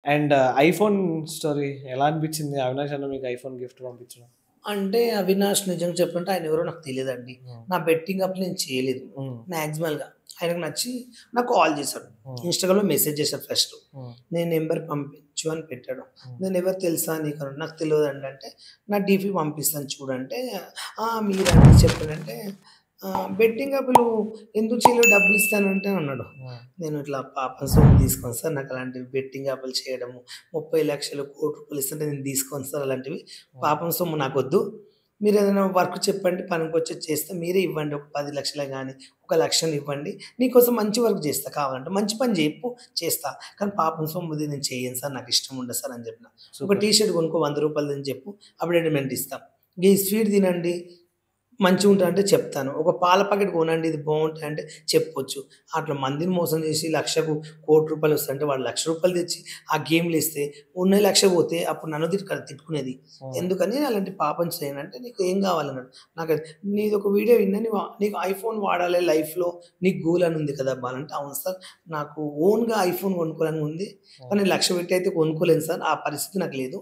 And iPhone story ఎలా అనిపించింది? అవినాష్ అన్న మీకు ఐఫోన్ గిఫ్ట్ పంపించడం? అంటే అవినాష్ నిజంగా చెప్పాలంటే ఆయన ఎవరో నాకు తెలీదండి. హ్మ్. నా బెట్టింగ్ అప్పుడు నేను చేయలేదు. హ్మ్. మాక్సిమల్‌గా ఆయనకు నచ్చి నాకు కాల్ చేశాడు. హ్మ్. ఇన్‌స్టాగ్రామ్‌లో మెసేజ్ చేశాడు ఫస్ట్. హ్మ్. నేను నంబర్ పంపించు అని పెట్టాడు. హ్మ్. నేను ఎవరు తెలుసా నీకు అన్నాడు. నాకు తెలవదండి అంటే, నా డీపీ పంపిస్తాను చూడంటే, మీరండి చెప్పాడంటే, బెట్టింగ్ యాప్‌లు ఎందుకు చేయలేవు డబ్బులిస్తానంటే అన్నాడు. హ్మ్. నేను ఇట్లా పాపం సొమ్ము తీసుకోను సార్. నాకు అలాంటివి బెట్టింగ్ యాప్‌లు చేయడము, 30,00,000, ₹1,00,00,000 ఇస్తుంటే నేను తీసుకోను సార్ అలాంటివి. పాపం సొమ్ము నాకొద్దు. మీరేదైనా వర్క్ చెప్పండి పనికొచ్చేది చేస్తా. మీరే ఇవ్వండి ఒక 10,00,000 గాని, 1,00,000 ఇవ్వండి. నీకోసం మంచి వర్క్ చేస్తా కావాలంటే. మంచి పని చెప్పు చేస్తా. కానీ పాపం సొమ్ముది నేను చేయను సార్. నాకిష్టం ఉండదు సార్ అని చెప్పిన. ఒక సూపర్. టీ షర్ట్ కొనుక్కో ₹100 చెప్పు. అప్‌డేట్‌మెంట్ ఇస్తా. ఈ స్వీట్ తినండి మంచిగుంటదంటే చెప్తాను. ఒక పాల ప్యాకెట్ కొనండి ఇది బావుంటాయంటే చెప్పొచ్చు. అట్లా మందిని మోసం చేసి లక్షకు ₹1,00,00,000 వస్తాయంటే వాడు ₹1,00,000 తెచ్చి ఆ గేమ్‌లేస్తే ఉన్నయి 1,00,000 పోతే అప్పుడు నన్ను తిట్టుకునేది. హ్మ్. ఎందుకని అలాంటి పాపం చేయనంటే నీకు ఏం కావాలన్నాడు. నాకది నీదొక వీడియో విన్నా నీకు ఐఫోన్ వాడాలి లైఫ్‌లో నీకు గోల్ అని ఉంది కదా అబ్బా! అంటే అవును సార్ నాకు ఓన్‌గా ఐఫోన్ కొనుక్కోవాలని ఉంది. కానీ 1,00,000 పెట్టి అయితే కొనుక్కోలేను సార్. ఆ పరిస్థితి నాకు లేదు.